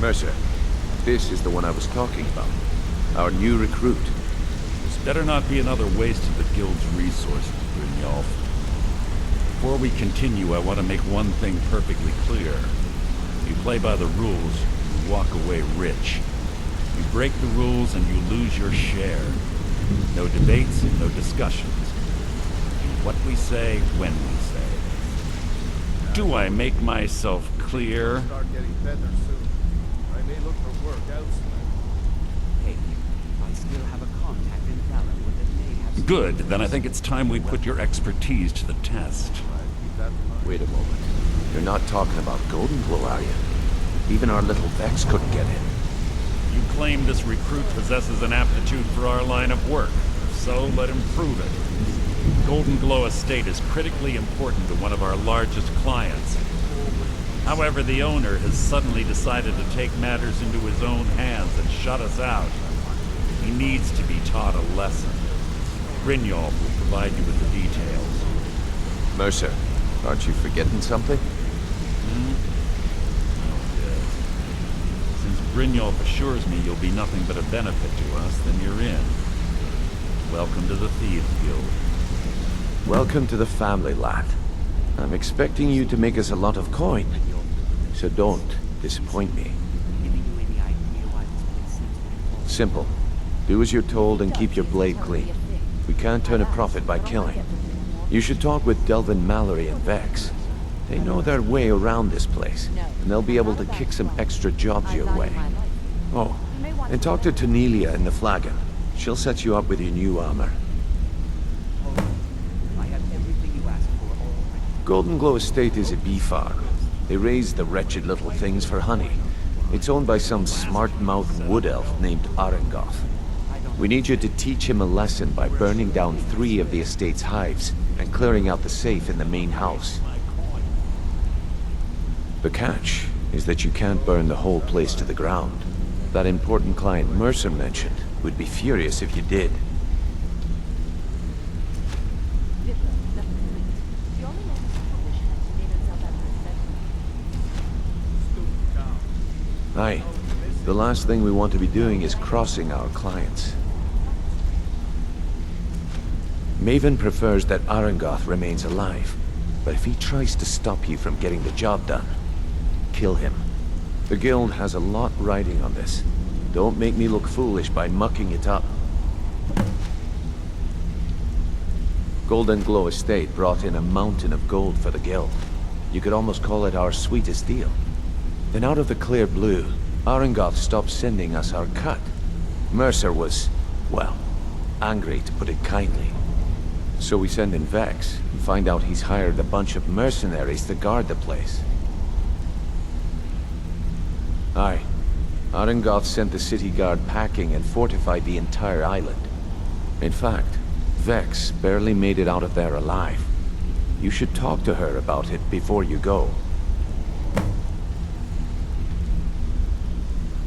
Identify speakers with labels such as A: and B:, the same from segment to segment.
A: Mercer, this is the one I was talking about. Our new recruit.
B: This better not be another waste of the Guild's resources, Brynjolf. Before we continue, I want to make one thing perfectly clear. You play by the rules, you walk away rich. You break the rules and you lose your share. No debates, no discussions. What we say, when we say. Do I make myself clear?
C: Start getting better soon. I may look for work elsewhere.
D: Hey, I still have a contact in Valen with it may have...
B: Good, then I think it's time we put your expertise to the test.
C: Keep that in mind.
A: Wait a moment. You're not talking about Golden Glow, are you? Even our little Vex couldn't get in.
B: You claim this recruit possesses an aptitude for our line of work. If so, let him prove it. Golden Glow Estate is critically important to one of our largest clients. However, the owner has suddenly decided to take matters into his own hands and shut us out. He needs to be taught a lesson. Brynjolf will provide you with the details.
A: Mercer, aren't you forgetting something?
B: Since Brynjolf assures me you'll be nothing but a benefit to us, then you're in. Welcome to the Thieves Guild.
A: Welcome to the family, lad. I'm expecting you to make us a lot of coin, so don't disappoint me.
D: Giving you any idea why this place seems to be full?
A: Simple. Do as you're told and keep your blade clean. We can't turn a profit by killing. You should talk with Delvin Mallory and Vex. They know their way around this place, and they'll be able to kick some extra jobs your way. Oh, and talk to Tanelia in the Flagon. She'll set you up with your new armor.
D: I have everything you asked for already.
A: Golden Glow Estate is a bee farm. They raise the wretched little things for honey. It's owned by some smart-mouthed wood elf named Arengoth. We need you to teach him a lesson by burning down 3 of the estate's hives and clearing out the safe in the main house. The catch is that you can't burn the whole place to the ground. That important client Mercer mentioned would be furious if you did. Aye. The last thing we want to be doing is crossing our clients. Maven prefers that Arengoth remains alive, but if he tries to stop you from getting the job done, kill him. The Guild has a lot riding on this. Don't make me look foolish by mucking it up. Golden Glow Estate brought in a mountain of gold for the Guild. You could almost call it our sweetest deal. Then out of the clear blue, Arengoth stopped sending us our cut. Mercer was, well, angry to put it kindly. So we send in Vex and find out he's hired a bunch of mercenaries to guard the place. Aye. Arengoth sent the city guard packing and fortified the entire island. In fact, Vex barely made it out of there alive. You should talk to her about it before you go.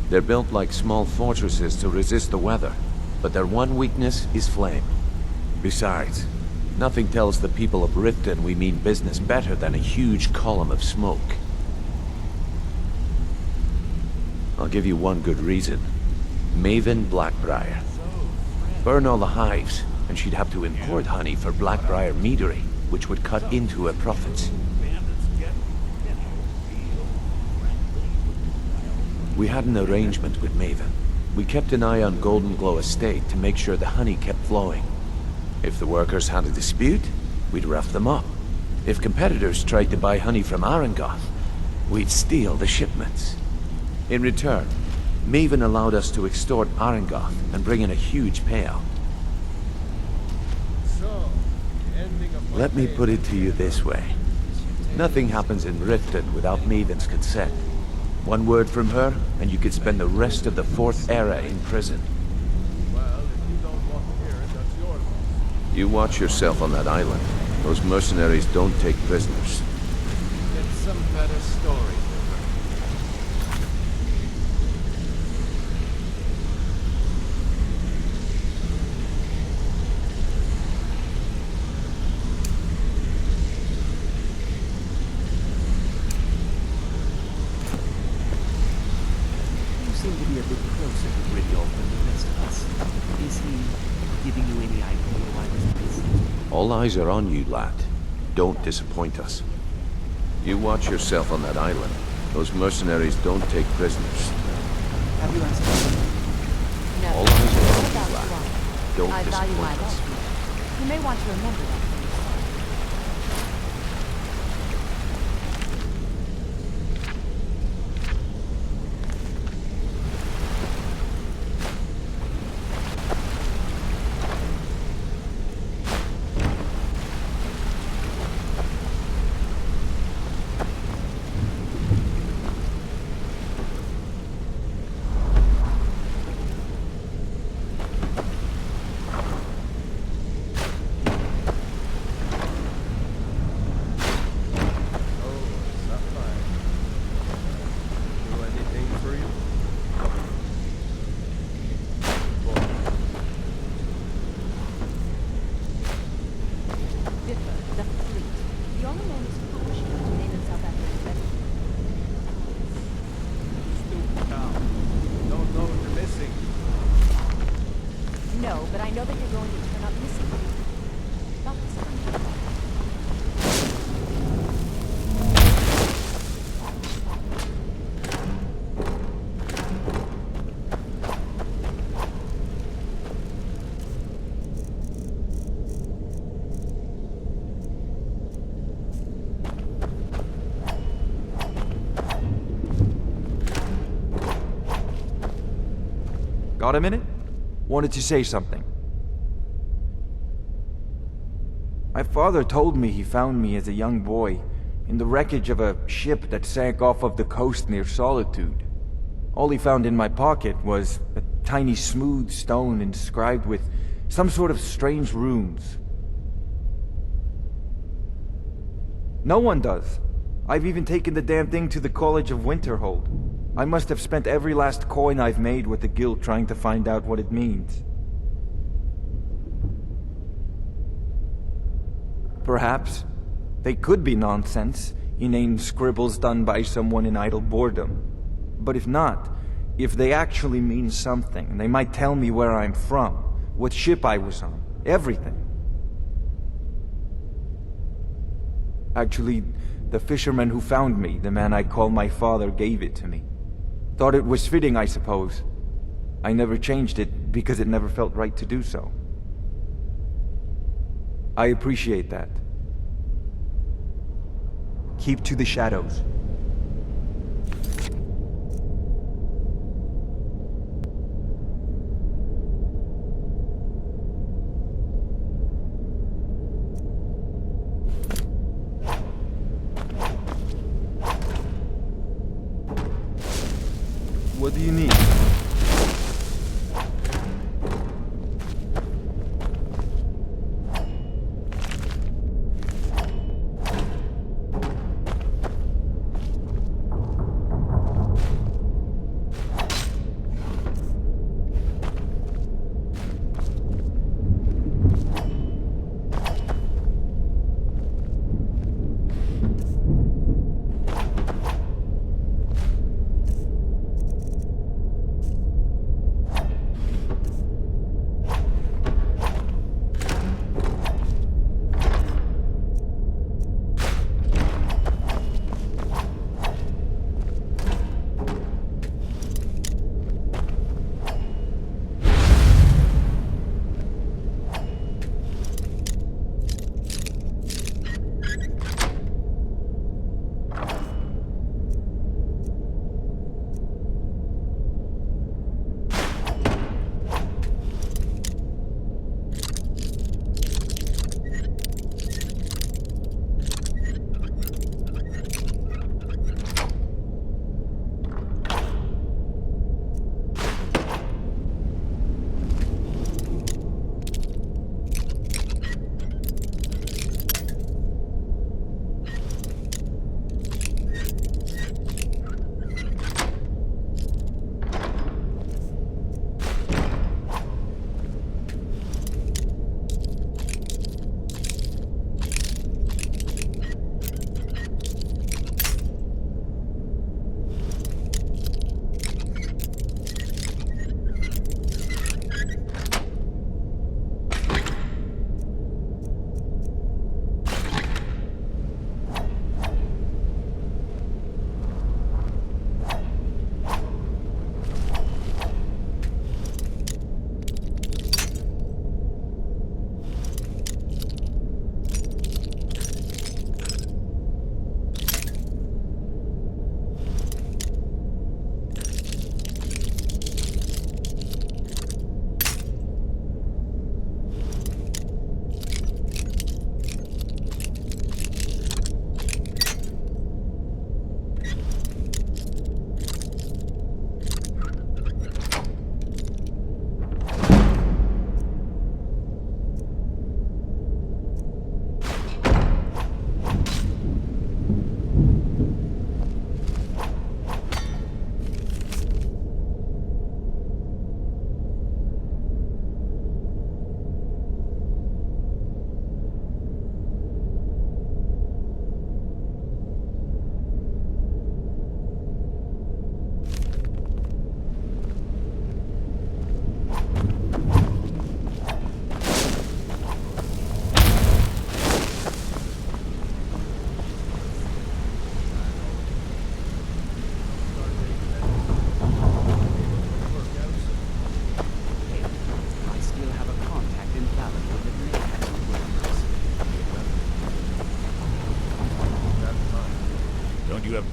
A: They're built like small fortresses to resist the weather, but their one weakness is flame. Besides, nothing tells the people of Riften we mean business better than a huge column of smoke. I'll give you one good reason. Maven Blackbriar. Burn all the hives, and she'd have to import honey for Blackbriar meadery, which would cut into her profits. We had an arrangement with Maven. We kept an eye on Golden Glow Estate to make sure the honey kept flowing. If the workers had a dispute, we'd rough them up. If competitors tried to buy honey from Arengoth, we'd steal the shipments. In return, Maven allowed us to extort Arengoth and bring in a huge payout.
C: So, the ending of my
A: Let me
C: day
A: put it to you this way. Nothing happens in Riften without Maven's consent. One word from her, and you could spend the rest of the 4th era in prison.
C: Well, if you don't want to hear it, that's your loss.
A: You watch yourself on that island. Those mercenaries don't take prisoners.
C: Get some better story.
D: to be a bit closer to Brynjolf than the rest of us. Is he giving you any idea why this place is?
A: All eyes are on you, lad. Don't disappoint us. You watch yourself on that island. Those mercenaries don't take prisoners.
D: Have you asked him?
E: No.
A: All eyes are on you,
E: About
A: lad.
E: Juan.
A: Don't
E: I value my
A: disappoint us.
E: life. You may want to remember that.
C: Oh, Sapphire. Do anything for you?
E: Biffa, the fleet. The only man who's foolish enough to name himself after his best.
C: Stupid cow. Don't know what you're missing.
E: No, but I know that you're going to turn up missing. Not this time.
F: Got a minute? Wanted to say something. My father told me he found me as a young boy in the wreckage of a ship that sank off of the coast near Solitude. All he found in my pocket was a tiny smooth stone inscribed with some sort of strange runes. No one does. I've even taken the damn thing to the College of Winterhold. I must have spent every last coin I've made with the guild trying to find out what it means. Perhaps they could be nonsense, inane scribbles done by someone in idle boredom. But if not, if they actually mean something, they might tell me where I'm from, what ship I was on, everything. Actually, the fisherman who found me, the man I call my father, gave it to me. Thought it was fitting, I suppose. I never changed it because it never felt right to do so. I appreciate that. Keep to the shadows. What do you need?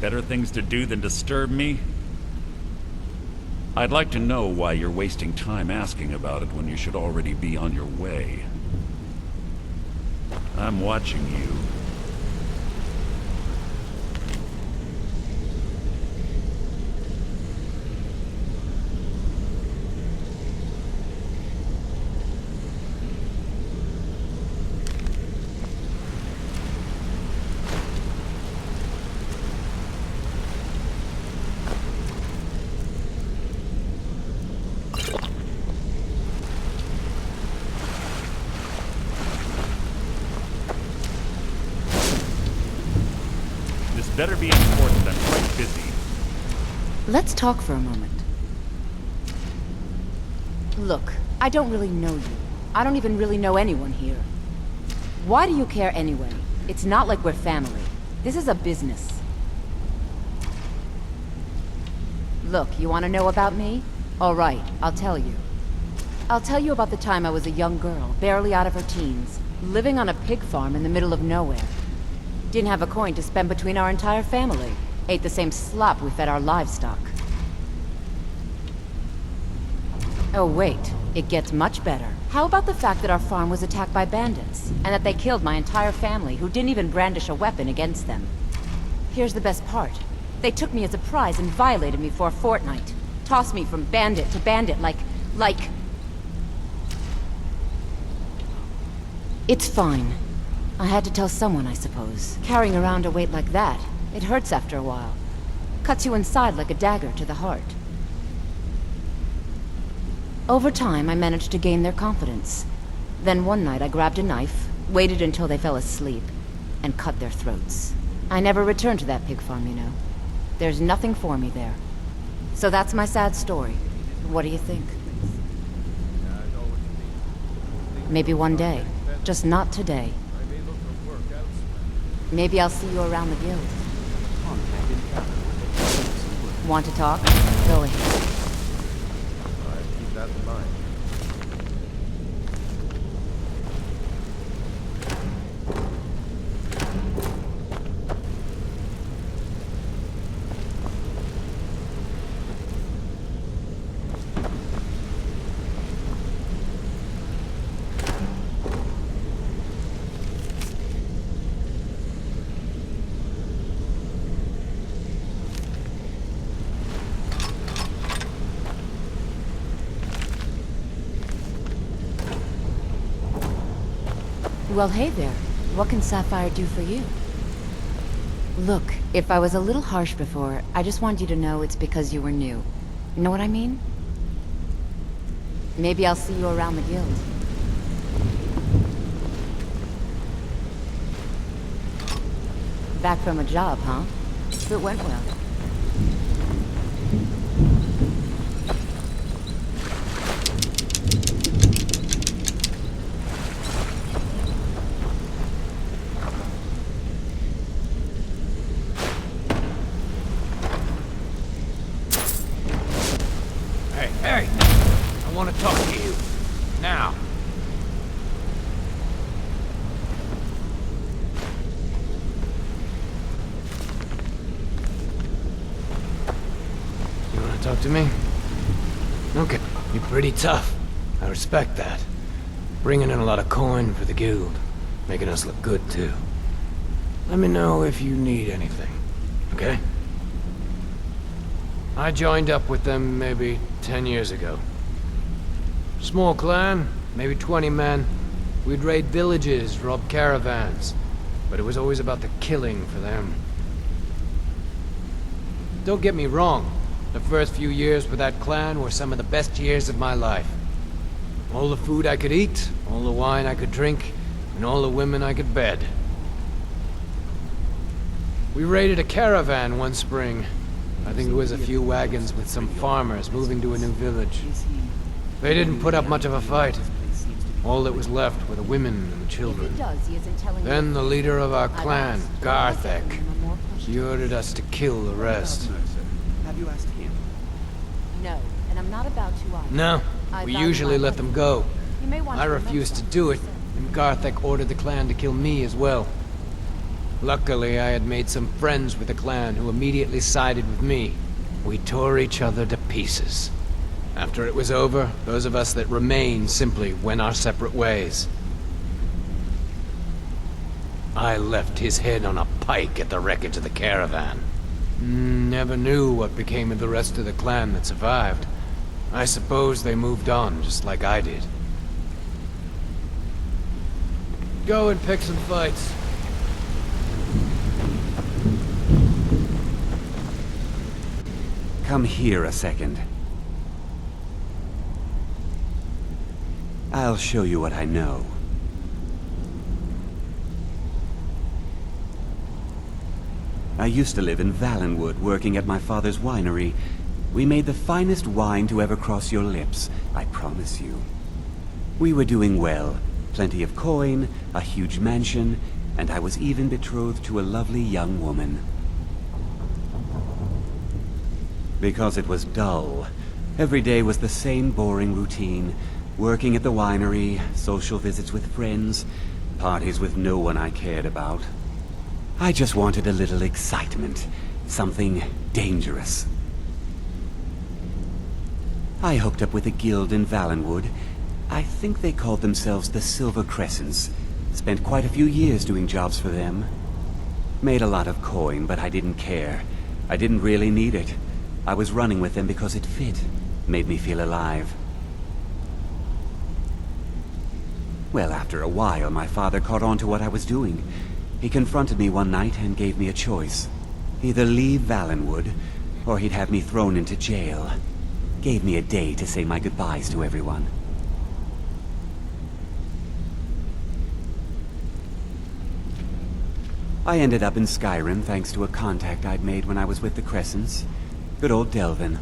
B: better things to do than disturb me? I'd like to know why you're wasting time asking about it when you should already be on your way. I'm watching you. Better be important, I'm quite busy.
E: Let's talk for a moment. Look, I don't really know you. I don't even really know anyone here. Why do you care anyway? It's not like we're family. This is a business. Look, you want to know about me? All right, I'll tell you. I'll tell you about the time I was a young girl, barely out of her teens, living on a pig farm in the middle of nowhere. Didn't have a coin to spend between our entire family. Ate the same slop we fed our livestock. Oh wait, it gets much better. How about the fact that our farm was attacked by bandits, and that they killed my entire family who didn't even brandish a weapon against them? Here's the best part. They took me as a prize and violated me for a fortnight. Tossed me from bandit to bandit like... It's fine. I had to tell someone, I suppose. Carrying around a weight like that, it hurts after a while. Cuts you inside like a dagger to the heart. Over time, I managed to gain their confidence. Then one night I grabbed a knife, waited until they fell asleep, and cut their throats. I never returned to that pig farm, you know. There's nothing for me there. So that's my sad story. What do you think?
C: Yeah, I know what you mean.
E: Maybe one day. Just not today.
C: I may look for work elsewhere.
E: Maybe I'll see you around the guild.
D: Contact encounter with
E: Want to talk? Go ahead.
C: I'll keep that in mind.
E: Well, hey there. What can Sapphire do for you? Look, if I was a little harsh before, I just want you to know it's because you were new. You know what I mean? Maybe I'll see you around the guild. Back from a job, huh? It went well.
F: Hey! I want to talk to you. Now.
G: You want to talk to me? Okay. You're pretty tough. I respect that. Bringing in a lot of coin for the guild. Making us look good, too. Let me know if you need anything, okay? I joined up with them maybe 10 years ago. Small clan, maybe 20 men. We'd raid villages, rob caravans. But it was always about the killing for them. Don't get me wrong. The first few years with that clan were some of the best years of my life. All the food I could eat, all the wine I could drink, and all the women I could bed. We raided a caravan one spring. I think it was a few wagons with some farmers moving to a new village. They didn't put up much of a fight. All that was left were the women and the
E: If
G: children.
E: it does, he isn't telling
G: Then
E: you.
G: the leader of our
E: I've
G: clan,
E: asked, but I get
G: Garthek,
E: him more questions.
G: he ordered us to kill the rest.
D: Have you asked him?
E: No, and I'm not about to either.
G: No,
E: I
G: we
E: value
G: usually
E: my
G: let them
E: life.
G: go.
E: You may want
G: I
E: to remember
G: refused to
E: something
G: do
E: you
G: it,
E: said.
G: and Garthek ordered the clan to kill me as well. Luckily, I had made some friends with the clan who immediately sided with me. We tore each other to pieces. After it was over, those of us that remained simply went our separate ways. I left his head on a pike at the wreckage of the caravan. Never knew what became of the rest of the clan that survived. I suppose they moved on, just like I did. Go and pick some fights.
H: Come here a second. I'll show you what I know. I used to live in Valenwood, working at my father's winery. We made the finest wine to ever cross your lips, I promise you. We were doing well. Plenty of coin, a huge mansion, and I was even betrothed to a lovely young woman. Because it was dull. Every day was the same boring routine. Working at the winery, social visits with friends, parties with no one I cared about. I just wanted a little excitement. Something dangerous. I hooked up with a guild in Valenwood. I think they called themselves the Silver Crescents. Spent quite a few years doing jobs for them. Made a lot of coin, but I didn't care. I didn't really need it. I was running with them because it fit. Made me feel alive. Well, after a while, my father caught on to what I was doing. He confronted me one night and gave me a choice. Either leave Valenwood, or he'd have me thrown into jail. Gave me a day to say my goodbyes to everyone. I ended up in Skyrim thanks to a contact I'd made when I was with the Crescents. Good old Delvin.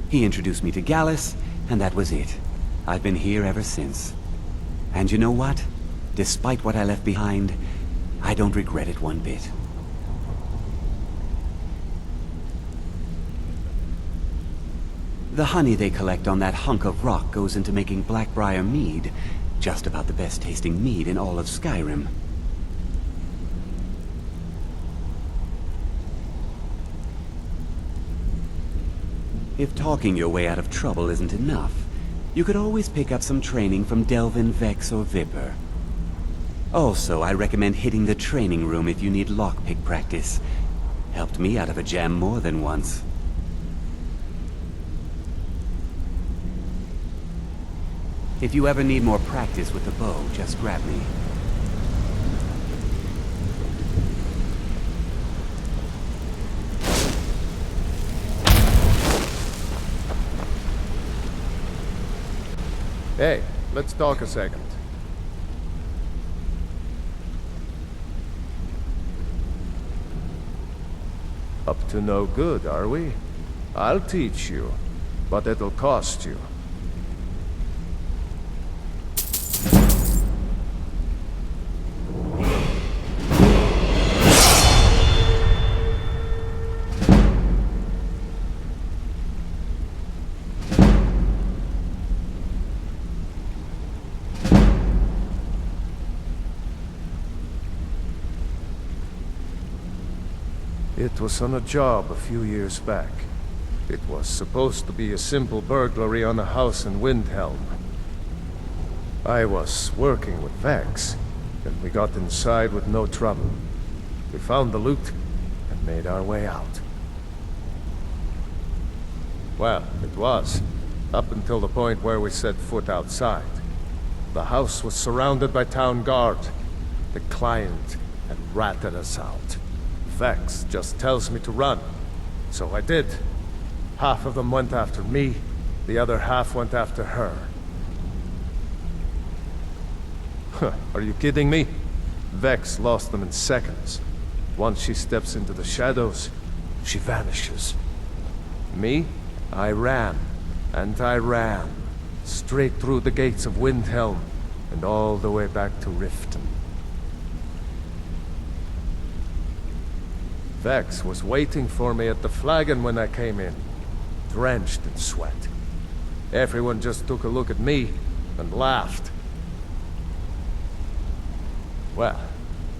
H: He introduced me to Gallus, and that was it. I've been here ever since. And you know what? Despite what I left behind, I don't regret it one bit. The honey they collect on that hunk of rock goes into making Blackbriar mead. Just about the best tasting mead in all of Skyrim. If talking your way out of trouble isn't enough, you could always pick up some training from Delvin, Vex, or Viper. Also, I recommend hitting the training room if you need lockpick practice. Helped me out of a jam more than once. If you ever need more practice with the bow, just grab me.
C: Hey, let's talk a second. Up to no good, are we? I'll teach you, but it'll cost you. It was on a job a few years back. It was supposed to be a simple burglary on a house in Windhelm. I was working with Vex, and we got inside with no trouble. We found the loot and made our way out. Well, it was, up until the point where we set foot outside. The house was surrounded by town guard. The client had ratted us out. Vex just tells me to run. So I did. Half of them went after me, the other half went after her. Huh, are you kidding me? Vex lost them in seconds. Once she steps into the shadows, she vanishes. Me? I ran, and I ran, straight through the gates of Windhelm, and all the way back to Riften. Vex was waiting for me at the flagon when I came in, drenched in sweat. Everyone just took a look at me and laughed. Well,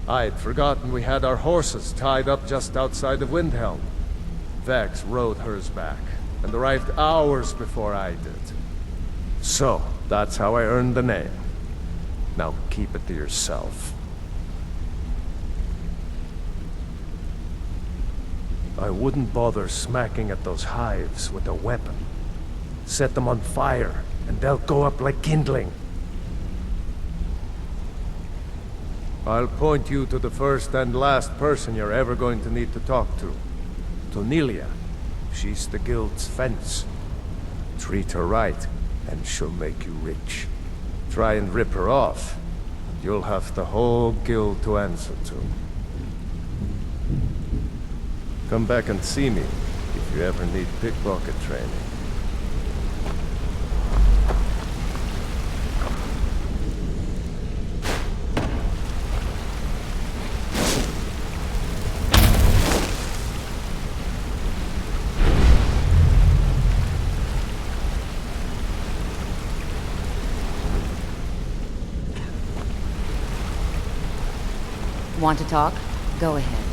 C: I'd forgotten we had our horses tied up just outside of Windhelm. Vex rode hers back, and arrived hours before I did. So, that's how I earned the name. Now keep it to yourself. I wouldn't bother smacking at those hives with a weapon. Set them on fire, and they'll go up like kindling. I'll point you to the first and last person you're ever going to need to talk to. Tonelia. She's the guild's fence. Treat her right, and she'll make you rich. Try and rip her off, and you'll have the whole guild to answer to. Come back and see me if you ever need pickpocket training.
E: Want to talk? Go ahead.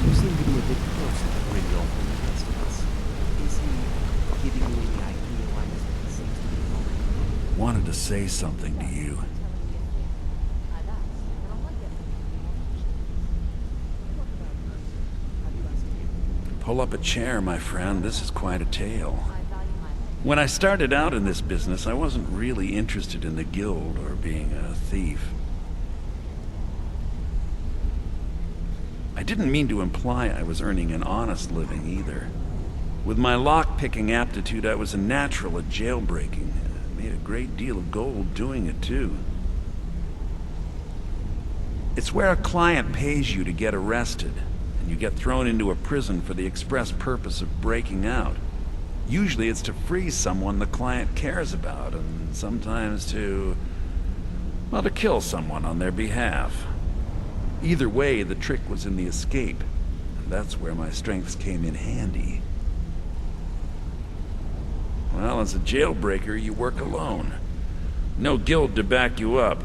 D: You seem to be a bit close to the Brynjolf in the distance. Is he giving you any idea why this place seems to be falling?
B: Wanted to say something to you. Pull up a chair, my friend. This is quite a tale. When I started out in this business, I wasn't really interested in the guild or being a thief. I didn't mean to imply I was earning an honest living either. With my lock-picking aptitude, I was a natural at jailbreaking. I made a great deal of gold doing it, too. It's where a client pays you to get arrested, and you get thrown into a prison for the express purpose of breaking out. Usually it's to free someone the client cares about, and sometimes to kill someone on their behalf. Either way, the trick was in the escape, and that's where my strengths came in handy. Well, as a jailbreaker, you work alone. No guild to back you up.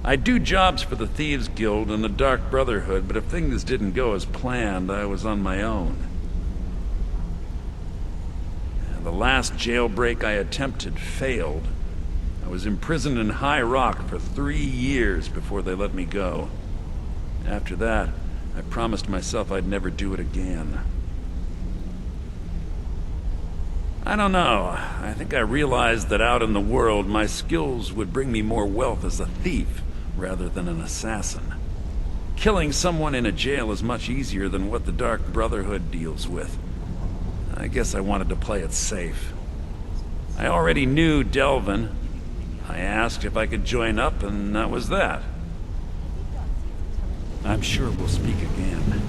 B: I do jobs for the Thieves Guild and the Dark Brotherhood, but if things didn't go as planned, I was on my own. The last jailbreak I attempted failed. I was imprisoned in High Rock for 3 years before they let me go. After that, I promised myself I'd never do it again. I don't know. I think I realized that out in the world, my skills would bring me more wealth as a thief rather than an assassin. Killing someone in a jail is much easier than what the Dark Brotherhood deals with. I guess I wanted to play it safe. I already knew Delvin. I asked if I could join up, and that was that. I'm sure we'll speak again.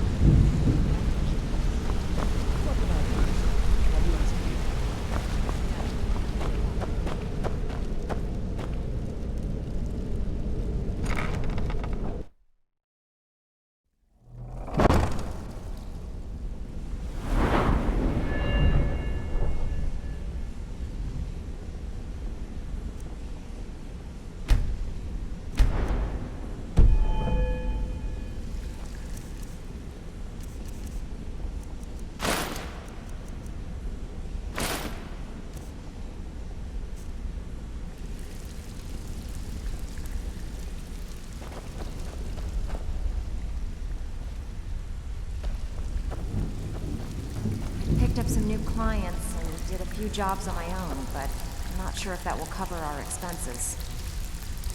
I: Picked up some new clients and did a few jobs on my own, but I'm not sure if that will cover our expenses.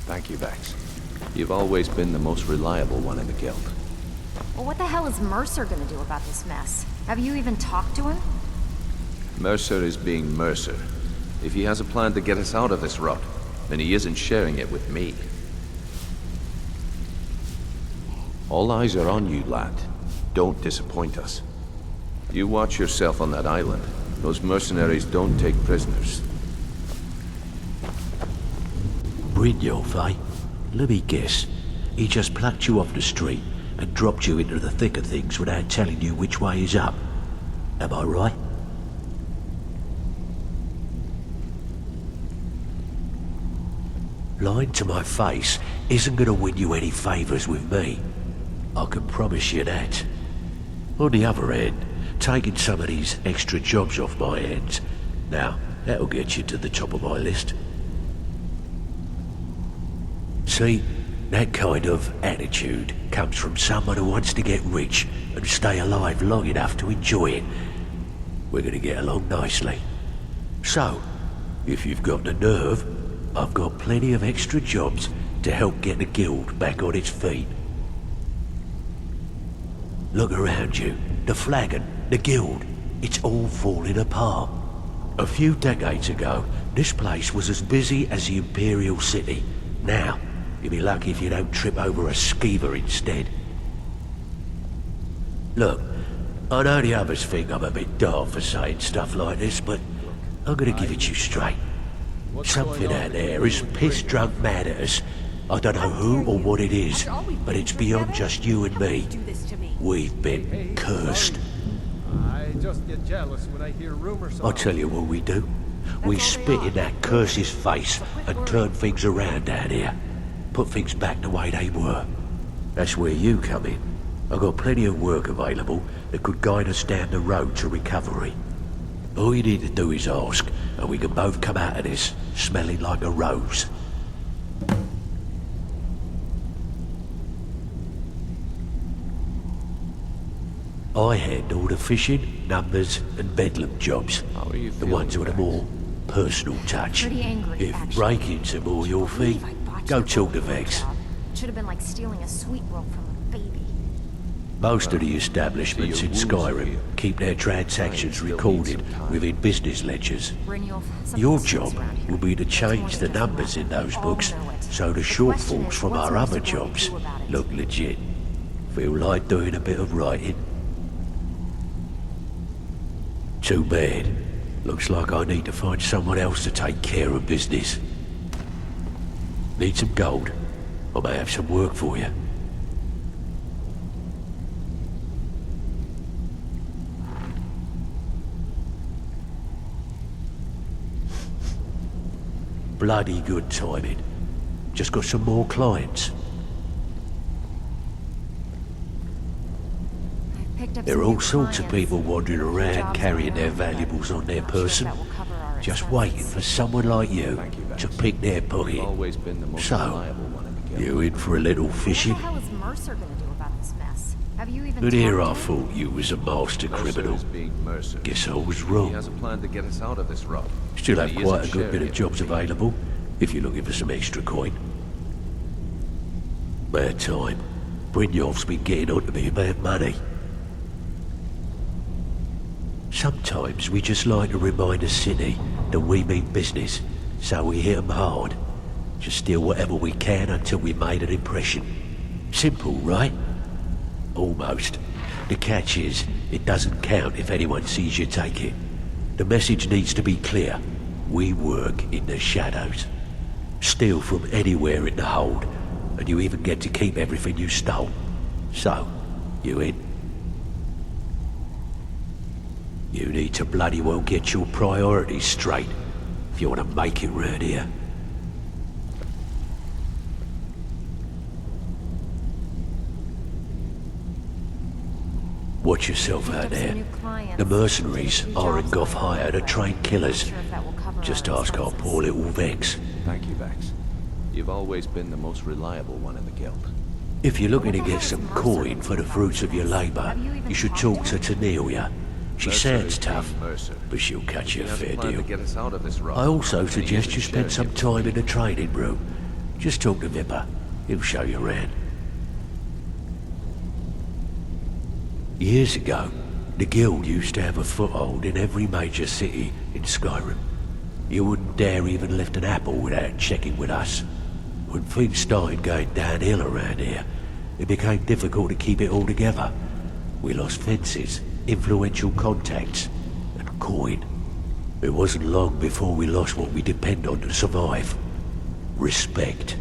A: Thank you, Vex. You've always been the most reliable one in the guild.
I: Well, what the hell is Mercer gonna do about this mess? Have you even talked to him?
A: Mercer is being Mercer. If he has a plan to get us out of this rut, then he isn't sharing it with me. All eyes are on you, lad. Don't disappoint us. You watch yourself on that island. Those mercenaries don't take prisoners.
J: Brynjolf, eh? Let me guess. He just plucked you off the street and dropped you into the thick of things without telling you which way is up. Am I right? lying to my face isn't gonna win you any favors with me. I can promise you that. On the other hand, taking some of these extra jobs off my hands, now, that'll get you to the top of my list. See, that kind of attitude comes from someone who wants to get rich and stay alive long enough to enjoy it. We're gonna get along nicely. So, if you've got the nerve, I've got plenty of extra jobs to help get the guild back on its feet. Look around you. The flagon, the guild, it's all falling apart. A few decades ago, this place was as busy as the Imperial City. Now, you'll be lucky if you don't trip over a skeever instead. Look, I know the others think I'm a bit daft for saying stuff like this, but I'm gonna give it to you straight. Something out there is piss-drunk mad at us. I don't know who or what it is, but it's beyond just you and me. We've been cursed.
C: I just get jealous when I hear rumors.
J: I'll tell you what we do. We spit in that curse's face and turn things around down here. Put things back the way they were. That's where you come in. I've got plenty of work available that could guide us down the road to recovery. All you need to do is ask, and we can both come out of this smelling like a rose. I handle the fishing, numbers, and bedlam jobs.
A: How are you
J: The ones with a more personal touch.
I: Pretty angry,
J: If
I: actually.
J: breaking's are more your thing, go talk to Vex.
I: Should have been like stealing a sweet roll from a baby.
J: Most of the establishments in Skyrim keep their transactions recorded within business ledgers.
I: Brynjolf,
J: Your
I: something
J: job
I: stinks around here.
J: will be to
I: It's more
J: change the
I: than just
J: numbers in
I: around.
J: those
I: All
J: books
I: know it.
J: so the
I: The question
J: shortfalls
I: is,
J: from
I: what's
J: our
I: Mercer
J: other
I: going to
J: jobs
I: do about it?
J: look legit. Feel like doing a bit of writing? Too bad. Looks like I need to find someone else to take care of business. Need some gold? I may have some work for you. Bloody good timing. Just got some more clients.
I: Picked up
J: There are
I: some
J: all
I: new
J: sorts of
I: clients.
J: people wandering
I: Few
J: around
I: jobs
J: carrying
I: on
J: their
I: my own, but
J: valuables on their
I: not sure if
J: person,
I: that will cover our
J: just
I: expenses.
J: waiting for someone like you
A: Thank you, Vex.
J: to pick their
A: You've
J: pocket.
A: always been the most
J: So,
A: reliable one in the guild.
J: You in for a little
I: What
J: fishing?
I: the hell is Mercer going to do about this mess? Have you even
J: But here I
I: talked to him?
J: thought you was a master
A: Mercer
J: criminal.
A: is being Mercer.
J: Guess I was
A: He
J: wrong.
A: has a plan to get us out of this rut.
J: Still
A: And
J: have
A: he
J: quite a
A: isn't
J: good bit
A: sharing
J: of
A: it
J: jobs
A: with me.
J: available, if you're looking for some extra coin. Bad time. Brynjolf's been getting on to me about money. Sometimes we just like to remind the city that we mean business, so we hit 'em hard. Just steal whatever we can until we made an impression. Simple, right? Almost. The catch is, it doesn't count if anyone sees you take it. The message needs to be clear. We work in the shadows. Steal from anywhere in the hold, and you even get to keep everything you stole. So, you in? You need to bloody well get your priorities straight if you want to make it round here. Watch yourself out there. The mercenaries are in Goth hire to train killers. Just ask our poor little Vex.
A: Thank you, Vex. You've always been the most reliable one in the guild.
J: If you're looking to get some coin for the fruits of your labor, you should talk to Tanelia. She
A: Mercer
J: sounds
A: is
J: tough,
A: being Mercer.
J: but she'll catch
A: He
J: you a
A: has a
J: fair
A: plan to
J: deal.
A: get us out of this rut.
J: I also
A: And he
J: suggest
A: isn't
J: you spend some
A: sharing it
J: time
A: with
J: in the training room. Just talk to Vipper. He'll show you around. Years ago, the guild used to have a foothold in every major city in Skyrim. You wouldn't dare even lift an apple without checking with us. When things started going downhill around here, it became difficult to keep it all together. We lost fences, influential contacts, and coin. It wasn't long before we lost what we depend on to survive. Respect.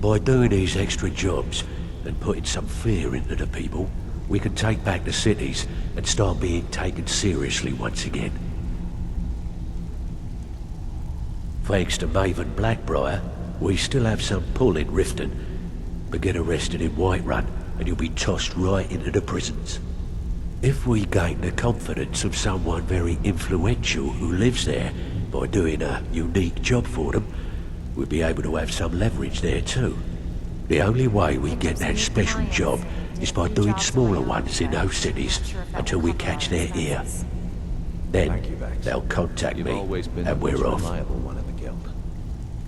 J: By doing these extra jobs and putting some fear into the people, we can take back the cities and start being taken seriously once again. Thanks to Maven Blackbriar, we still have some pull in Riften. But get arrested in Whiterun, and you'll be tossed right into the prisons. If we gain the confidence of someone very influential who lives there by doing a unique job for them, we'll be able to have some leverage there too. The only way we get that special job is by doing smaller ones in those cities until we catch their ear. Then
A: Thank you, Vex.
J: they'll contact
A: You've
J: me,
A: always been the
J: and
A: most
J: we're off.
A: reliable one in the guild.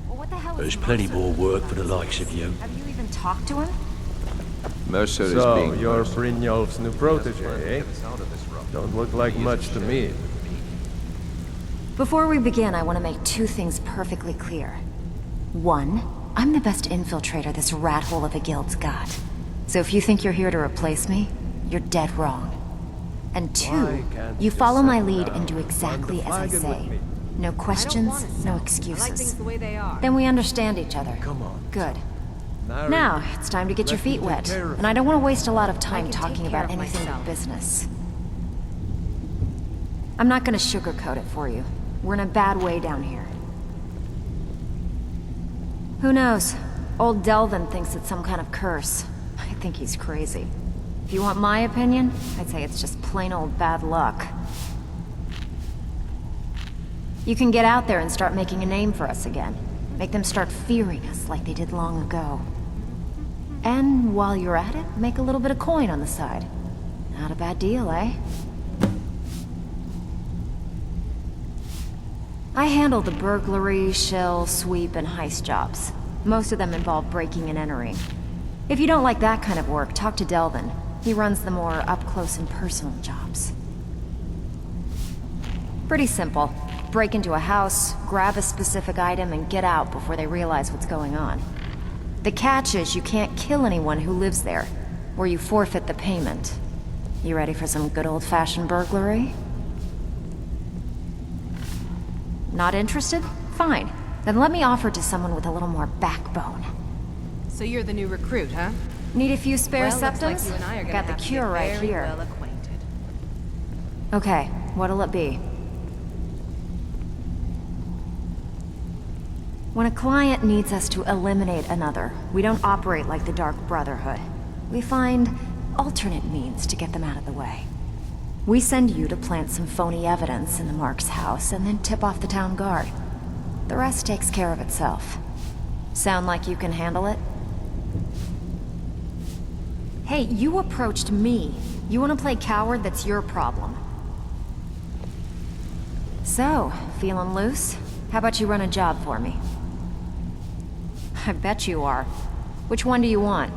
I: Well, what the hell
J: There's
I: is
J: plenty
I: Mercer?
J: more work for the likes of you.
I: Have you even talked to him?
A: Mercer is
C: So,
A: being
C: you're
A: Mercer.
C: Brynjolf's new protege, eh? Don't look like much to me.
I: Before we begin, I want to make two things perfectly clear. One, I'm the best infiltrator this rat hole of a guild's got. So if you think you're here to replace me, you're dead wrong. And
C: Why
I: two,
C: can't
I: you
C: you
I: follow my
C: settle
I: lead
C: down?
I: and do exactly
C: Find the
I: as I
C: flagon with
I: say.
C: me.
I: No questions, no excuses. Then we understand each other.
C: Come on.
I: Good.
C: Now,
I: Now, it's time to get your
C: let me
I: feet
C: take
I: wet.
C: care of
I: And I don't want to waste a lot of time
E: can
I: talking
E: take care
I: about
E: of
I: anything but
E: myself.
I: business. I'm not gonna sugarcoat it for you. We're in a bad way down here. Who knows? Old Delvin thinks it's some kind of curse. I think he's crazy. If you want my opinion, I'd say it's just plain old bad luck. You can get out there and start making a name for us again. Make them start fearing us like they did long ago. And while you're at it, make a little bit of coin on the side. Not a bad deal, eh? I handle the burglary, shell, sweep, and heist jobs. Most of them involve breaking and entering. If you don't like that kind of work, talk to Delvin. He runs the more up-close and personal jobs. Pretty simple. Break into a house, grab a specific item, and get out before they realize what's going on. The catch is you can't kill anyone who lives there, or you forfeit the payment. You ready for some good old-fashioned burglary? Not interested? Fine. Then let me offer to someone with a little more backbone.
K: So you're the new recruit, huh?
I: Need a few spare
K: Well, looks like
I: septums?
K: you and I are gonna
I: Got the
K: have to
I: cure
K: get
I: right
K: very
I: here.
K: well acquainted.
I: Okay, what'll it be? When a client needs us to eliminate another, we don't operate like the Dark Brotherhood. We find alternate means to get them out of the way. We send you to plant some phony evidence in the Mark's house and then tip off the town guard. The rest takes care of itself. Sound like you can handle it? Hey, you approached me. You want to play coward? That's your problem. So, feeling loose? How about you run a job for me? I bet you are. Which one do you want?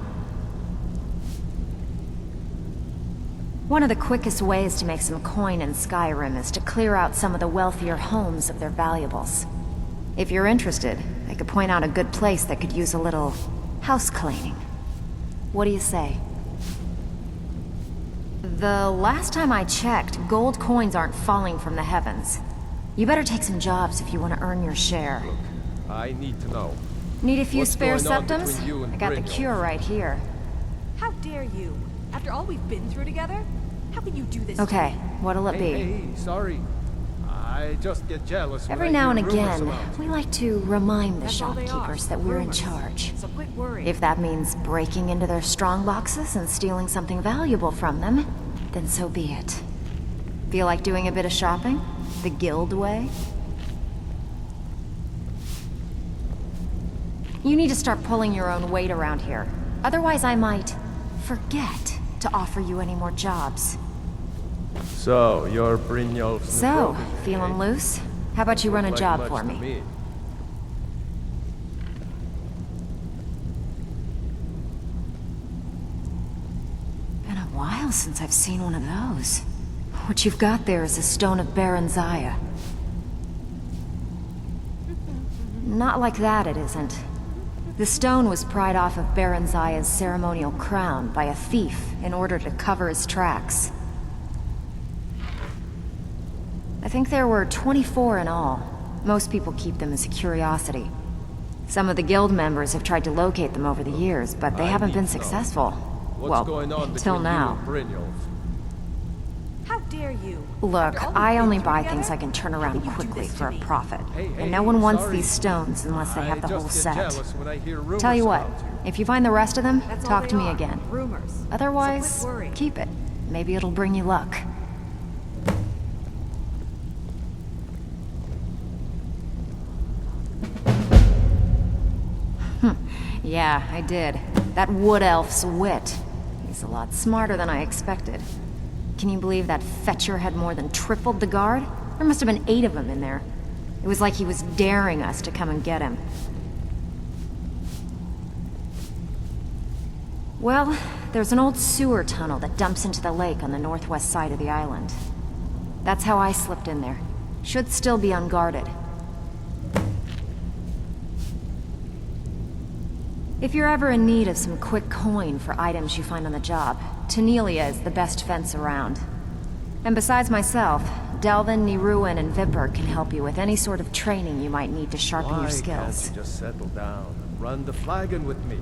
I: One of the quickest ways to make some coin in Skyrim is to clear out some of the wealthier homes of their valuables. If you're interested, I could point out a good place that could use a little house cleaning. What do you say? The last time I checked, gold coins aren't falling from the heavens. You better take some jobs if you want to earn your share.
C: I need to know.
I: Need a few
C: What's
I: spare
C: going on
I: septums?
C: between you and
I: I got the
C: Brynjolf?
I: cure right here.
K: How dare you? After all we've been through together? How can you do this?
I: Okay, what'll it be?
C: Hey, sorry. I just get jealous when
I: Every
C: I
I: now
C: hear
I: and
C: rumors
I: again,
C: about
I: we
C: you.
I: like to remind the
K: That's all they are,
I: shopkeepers that we're in
K: rumors.
I: charge.
K: So quit worrying.
I: If that means breaking into their strong boxes and stealing something valuable from them, then so be it. Feel like doing a bit of shopping? The guild way? You need to start pulling your own weight around here. Otherwise I might forget to offer you any more jobs.
C: So, you're Brynjolf's new
I: So,
C: protege,
I: feeling
C: eh?
I: loose? How about you run a
C: Look like
I: job
C: much
I: for
C: to
I: me? Been a while since I've seen one of those. What you've got there is a stone of Baron Zaya. Not like that, it isn't. The stone was pried off of Baron Zaya's ceremonial crown by a thief in order to cover his tracks. I think there were 24 in all. Most people keep them as a curiosity. Some of the guild members have tried to locate them over the years, but they
C: I
I: haven't
C: need
I: been
C: to know.
I: successful.
C: What's
I: Well,
C: going on
I: until
C: between
I: now.
C: you and Brynjolf?
K: How dare you?
I: Look,
K: After all we've
I: I
K: been
I: only
K: through
I: buy
K: together?
I: things I can turn
K: How
I: around
K: could you do
I: quickly
K: this to
I: for a
K: me?
I: profit.
C: Hey,
I: And no one wants
C: sorry.
I: these stones unless they have the
C: I
I: whole
C: just get
I: set.
C: jealous when I hear rumors
I: Tell you what,
C: about you.
I: if you find the rest of them,
K: That's all
I: talk
K: they
I: to me
K: are,
I: again.
K: rumors. So
I: Otherwise,
K: quit worrying.
I: keep it. Maybe it'll bring you luck. Yeah, I did. That wood elf's wit. He's a lot smarter than I expected. Can you believe that fetcher had more than tripled the guard? There must have been 8 of them in there. It was like he was daring us to come and get him. Well, there's an old sewer tunnel that dumps into the lake on the northwest side of the island. That's how I slipped in there. Should still be unguarded. If you're ever in need of some quick coin for items you find on the job, Tanelia is the best fence around. And besides myself, Delvin, Niruin, and Vipper can help you with any sort of training you might need to sharpen
C: Why
I: your skills.
C: can't you just settle down and run the flagon with me?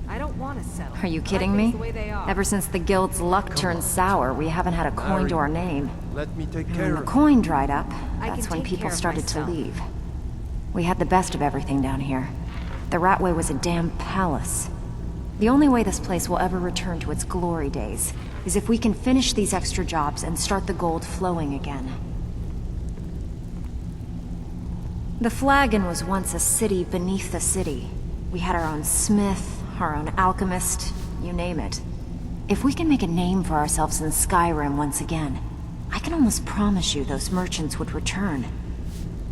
K: I don't want to settle.
I: Are you
K: I like
I: kidding
K: things
I: me?
K: the way they are.
I: Ever since the guild's luck turned sour, we haven't had a coin to our name.
C: Let me take
I: When
C: care
I: the
C: of
I: coin dried up,
K: I
I: that's
K: can
I: when
K: take
I: people
K: care of
I: started to
K: myself.
I: leave. We had the best of everything down here. The Ratway was a damn palace. The only way this place will ever return to its glory days is if we can finish these extra jobs and start the gold flowing again. The Flagon was once a city beneath the city. We had our own smith, our own alchemist, you name it. If we can make a name for ourselves in Skyrim once again, I can almost promise you those merchants would return.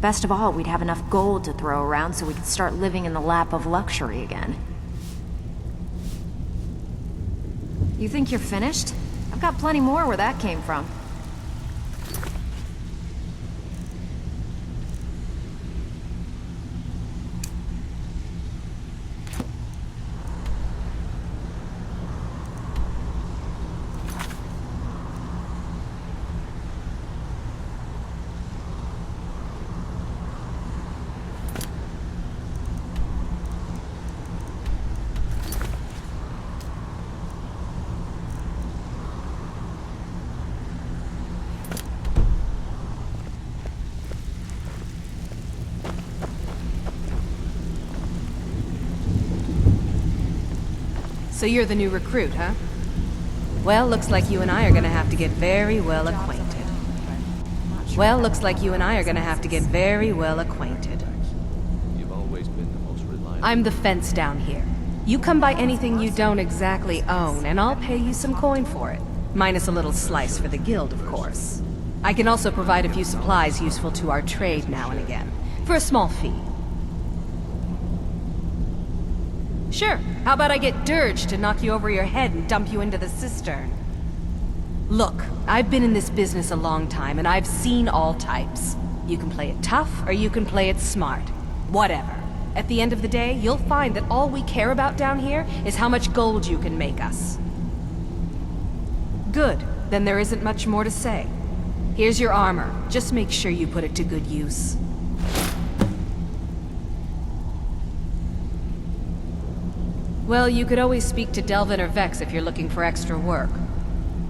I: Best of all, we'd have enough gold to throw around so we could start living in the lap of luxury again. You think you're finished? I've got plenty more where that came from.
K: So you're the new recruit, huh? Well, looks like you and I are gonna have to get very well acquainted. Well, looks like you and I are gonna have to get very well acquainted.
A: You've always been the most reliable.
K: I'm the fence down here. You come by anything you don't exactly own, and I'll pay you some coin for it. Minus a little slice for the guild, of course. I can also provide a few supplies useful to our trade now and again, for a small fee. Sure, how about I get Dirge to knock you over your head and dump you into the cistern? Look, I've been in this business a long time, and I've seen all types. You can play it tough, or you can play it smart. Whatever. At the end of the day, you'll find that all we care about down here is how much gold you can make us. Good. Then there isn't much more to say. Here's your armor. Just make sure you put it to good use. Well, you could always speak to Delvin or Vex if you're looking for extra work.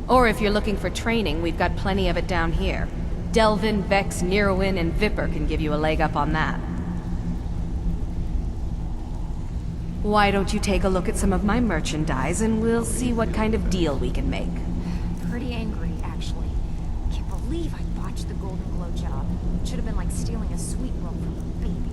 K: Or if you're looking for training, we've got plenty of it down here. Delvin, Vex, Niruin, and Vipper can give you a leg up on that. Why don't you take a look at some of my merchandise and we'll see what kind of deal we can make.
I: Pretty angry, actually. Can't believe I botched the Golden Glow job. Should have been like stealing a sweet roll from a baby.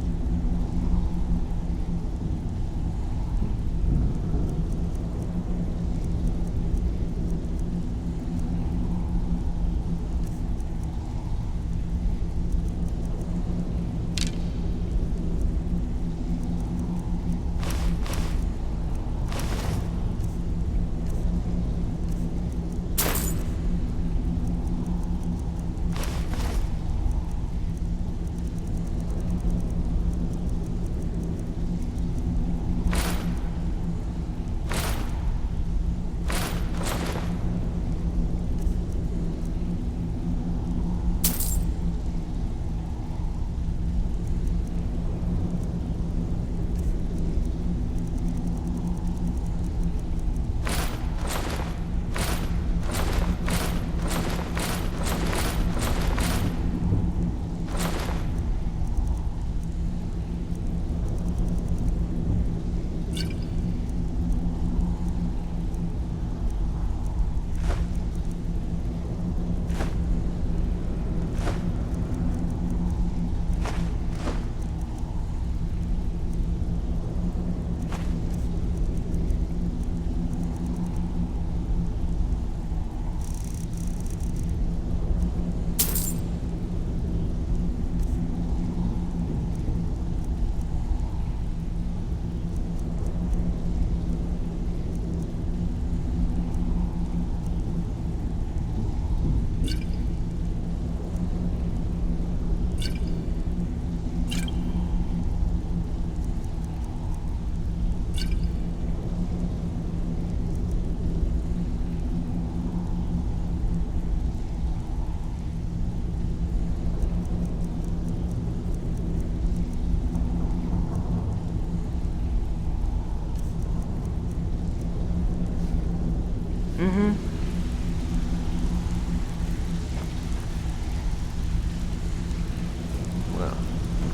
A: Well,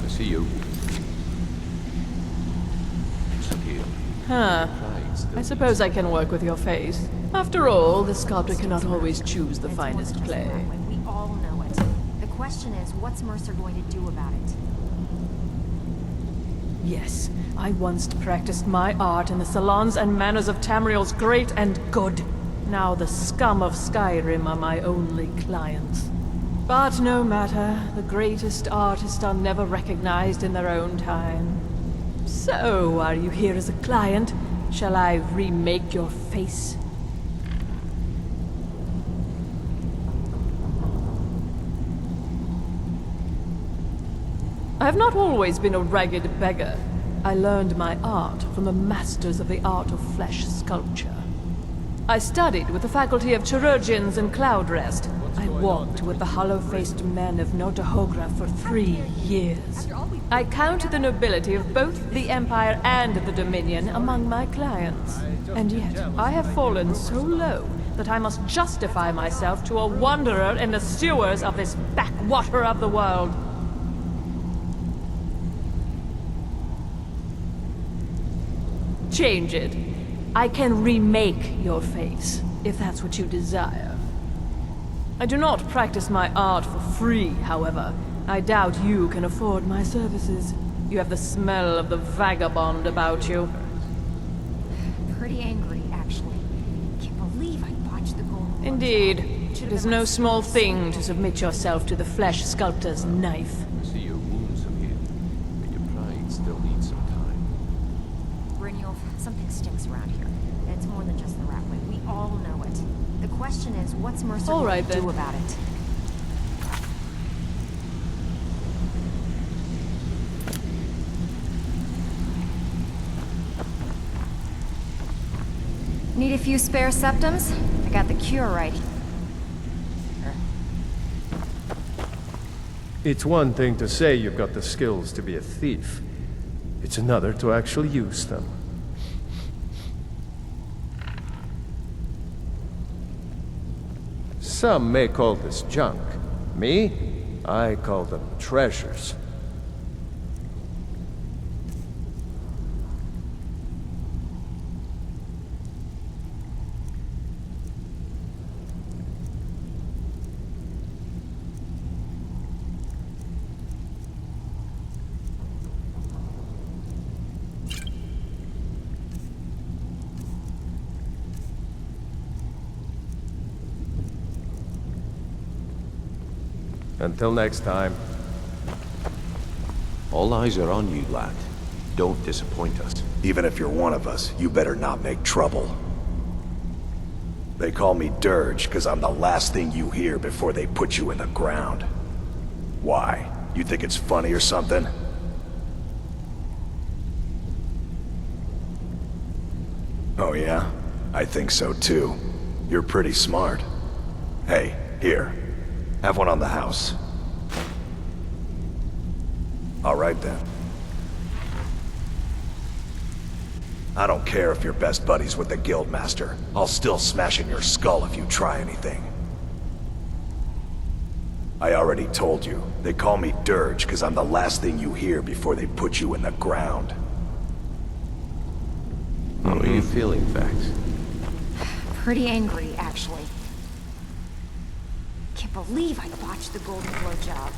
A: I see you. Some heal.
L: Huh.
A: Pride still
L: I suppose I can work with your face. After all, the sculptor cannot always choose the finest clay.
I: We all know it. The question is, what's Mercer going to do about it?
L: Yes, I once practiced my art in the salons and manners of Tamriel's great and good. Now the scum of Skyrim are my only clients. But no matter, the greatest artists are never recognized in their own time. So, are you here as a client? Shall I remake your face? I have not always been a ragged beggar. I learned my art from the masters of the art of flesh sculpture. I studied with the faculty of chirurgeons and Cloudrest. I walked with the hollow-faced men of Notahogra for 3 years. I counted the nobility of both the Empire and the Dominion among my clients. And yet, I have fallen so low that I must justify myself to a wanderer in the sewers of this backwater of the world. Change it. I can remake your face, if that's what you desire. I do not practice my art for free, however. I doubt you can afford my services. You have the smell of the vagabond about you.
I: Pretty angry, actually. Can't believe I botched the gold.
L: Indeed. It is no small thing to submit yourself to the flesh sculptor's knife.
A: I see your wounds some heal, but your pride still needs some time.
I: Brynjolf, something stinks around here. It's more than just the Ratway. We all know it. The question is, what's Mercer
L: All
I: going
L: right,
I: to do
L: then.
I: about it? Need a few spare septums? I got the cure right here.
C: It's one thing to say you've got the skills to be a thief. It's another to actually use them. Some may call this junk. Me? I call them treasures. Until next time.
A: All eyes are on you, lad. Don't disappoint us.
M: Even if you're one of us, you better not make trouble. They call me Dirge because I'm the last thing you hear before they put you in the ground. Why? You think it's funny or something? Oh yeah? I think so too. You're pretty smart. Hey, here. Have one on the house. All right then. I don't care if you're best buddies with the Guildmaster. I'll still smash in your skull if you try anything. I already told you. They call me Dirge because I'm the last thing you hear before they put you in the ground.
A: How are you feeling, Vax?
I: Pretty angry, actually. Can't believe I botched the Golden Glow job.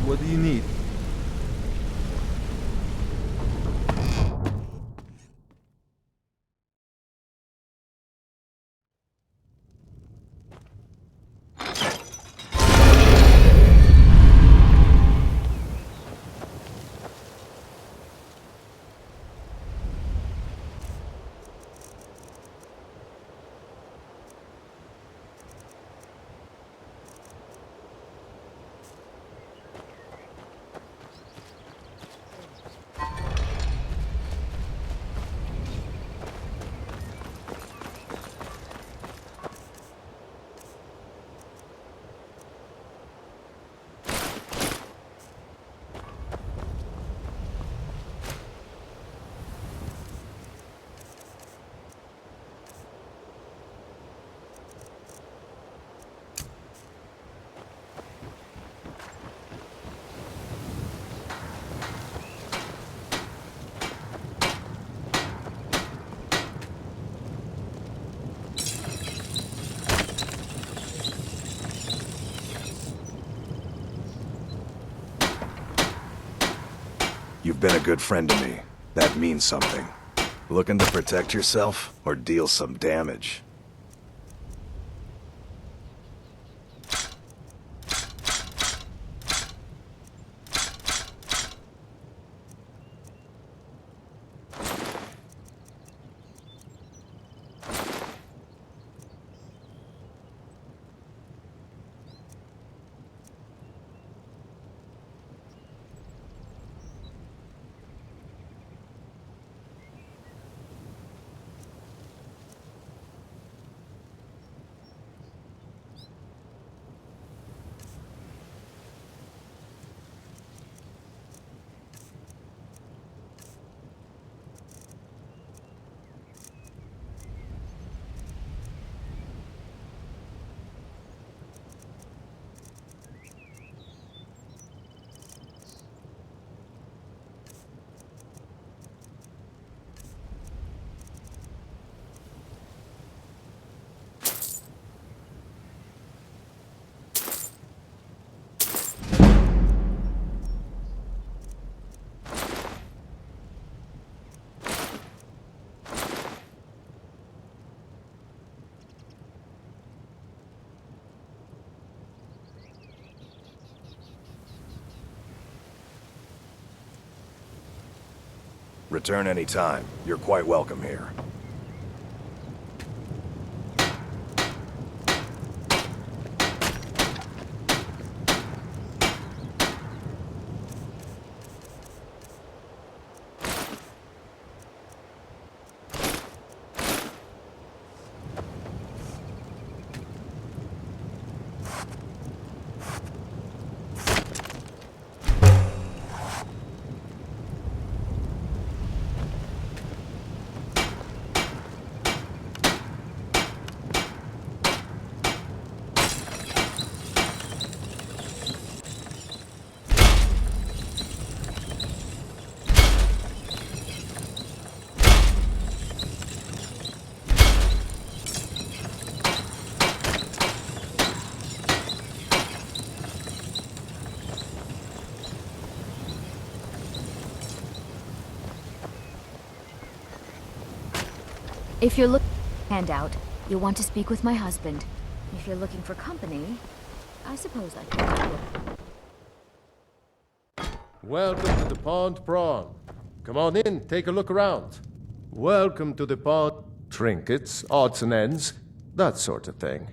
C: What do you need?
M: You've been a good friend to me. That means something. Looking to protect yourself, or deal some damage? Return anytime. You're quite welcome here.
I: If you're looking for a handout, you'll want to speak with my husband. If you're looking for company, I suppose I could.
C: Welcome to the Pond Prawn. Come on in, take a look around. Welcome to the pond. Trinkets, odds and ends, that sort of thing.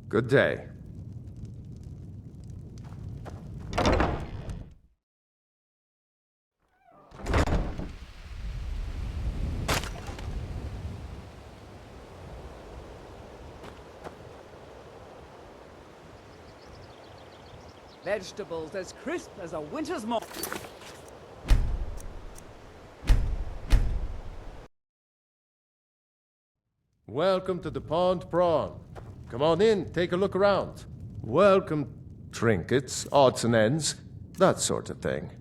C: Good day.
N: Vegetables as crisp as a winter's morning.
C: Welcome to the Pond Prawn. Come on in, take a look around. Welcome. Trinkets, odds and ends, that sort of thing.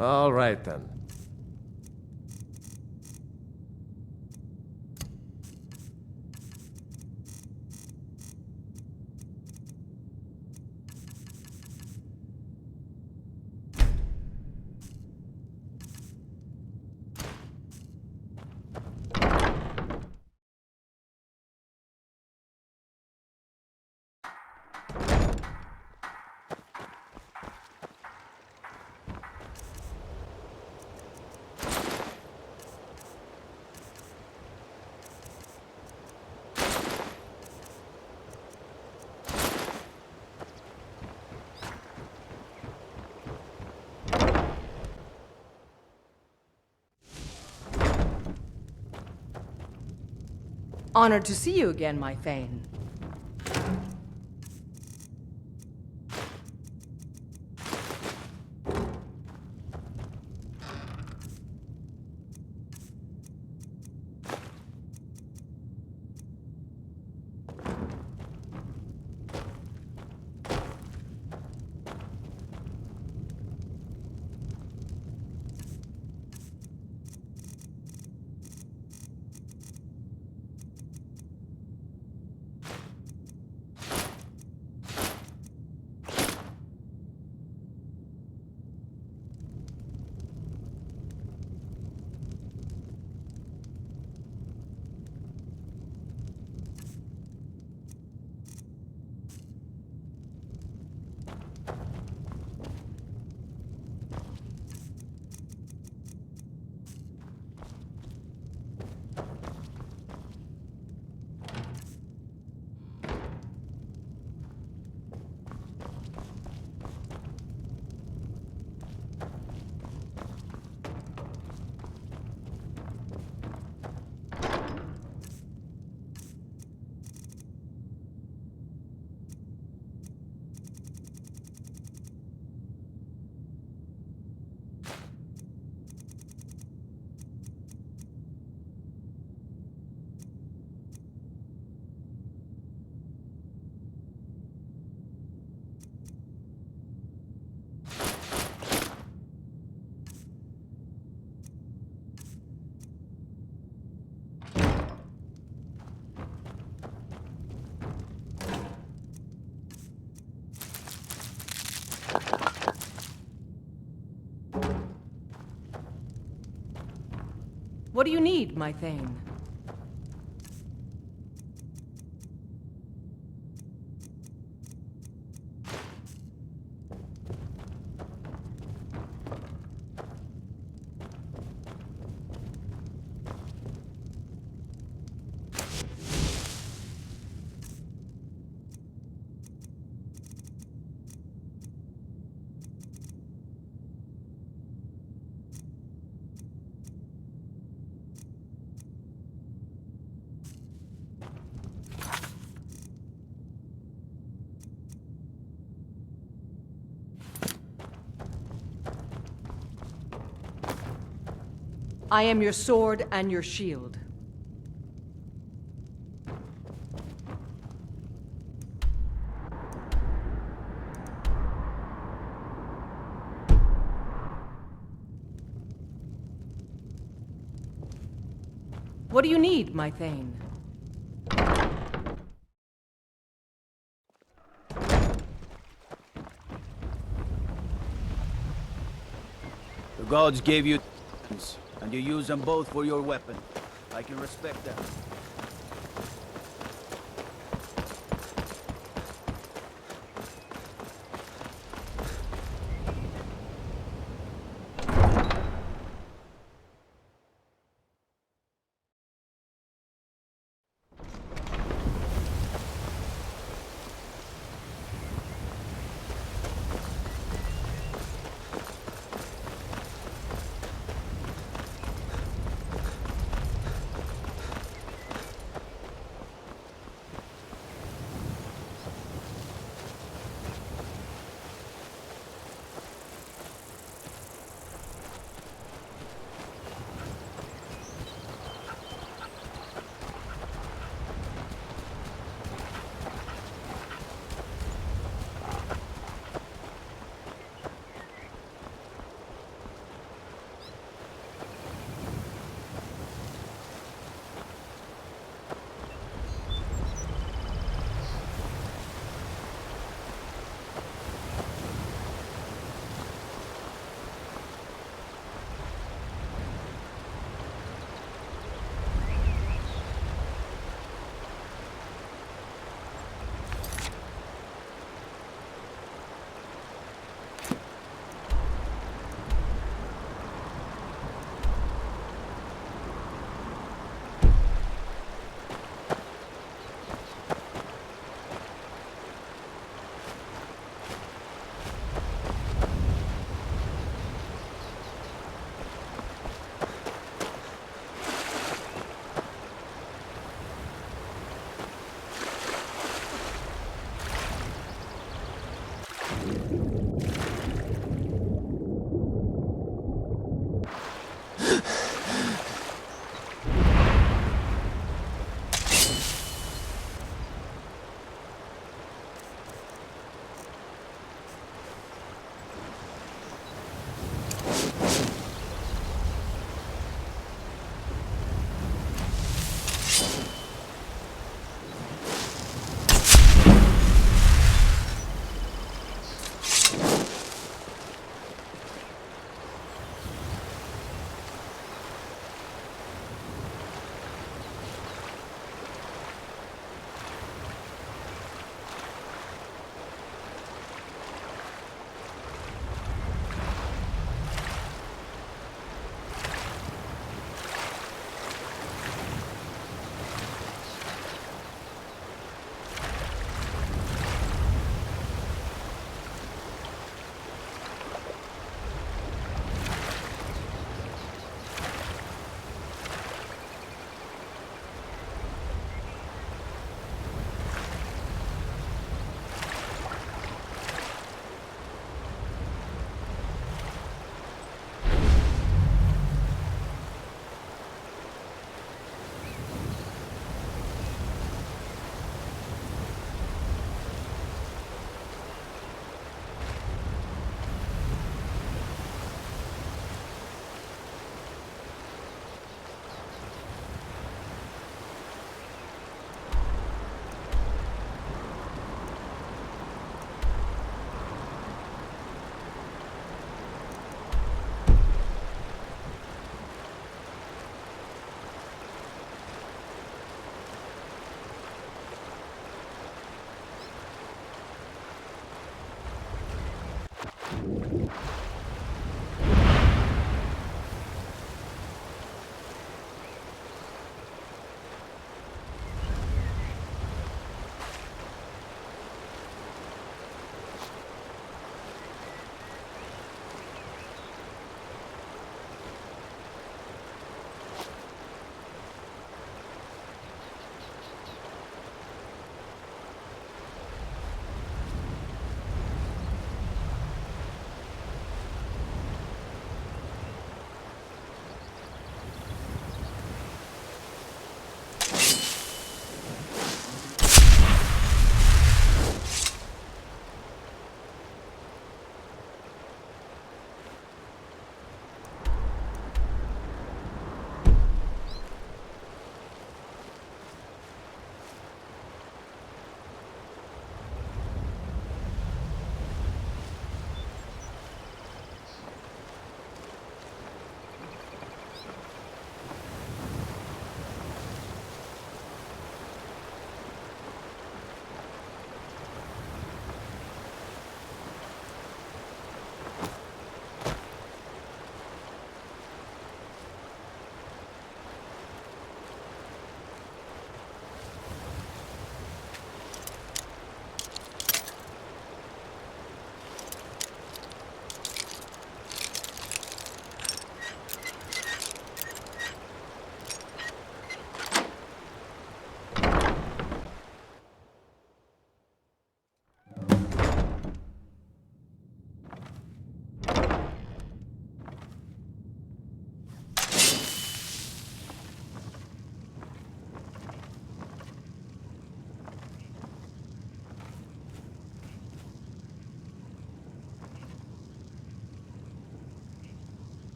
C: All right, then.
K: Honored to see you again, my Thane. What do you need, my Thane? I am your sword and your shield. What do you need, my Thane?
O: The gods gave you and you use them both for your weapon. I can respect that.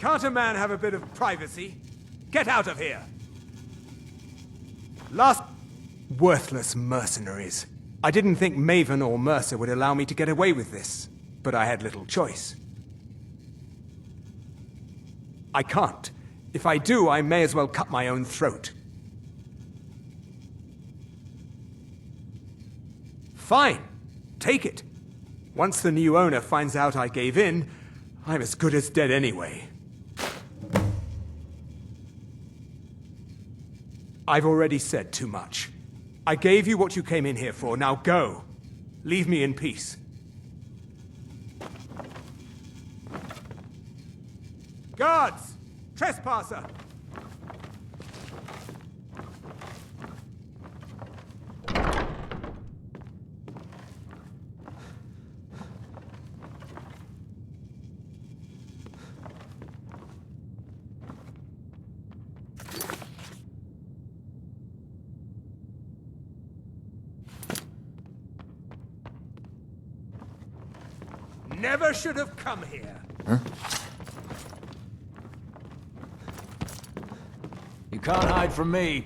C: Can't a man have a bit of privacy? Get out of here! Last... Worthless mercenaries. I didn't think Maven or Mercer would allow me to get away with this, but I had little choice. I can't. If I do, I may as well cut my own throat. Fine. Take it. Once the new owner finds out I gave in, I'm as good as dead anyway. I've already said too much. I gave you what you came in here for, now go. Leave me in peace. Guards! Trespasser! Never should have come here.
A: Huh?
O: You can't hide from me.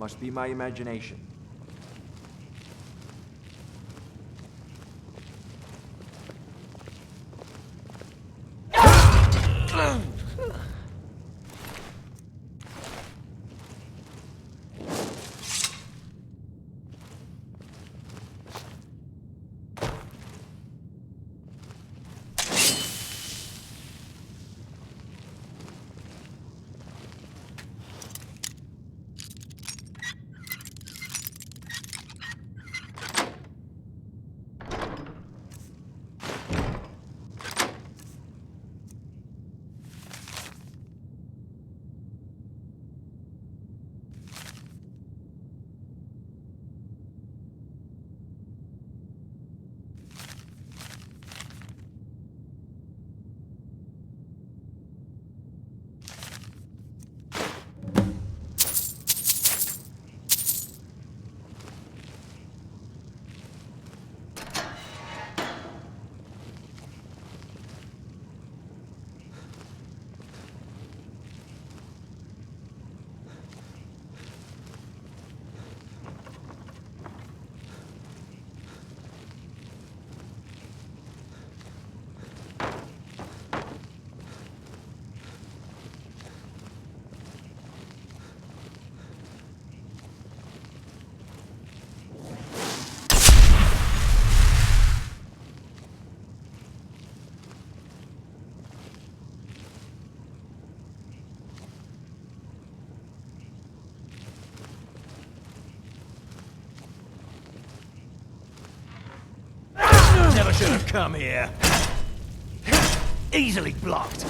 F: Must be my imagination.
J: Never should have come here. Easily blocked.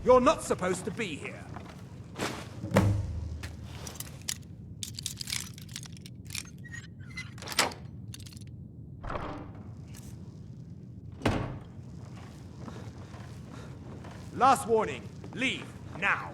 P: You're not supposed to be here. Last warning. Leave, now.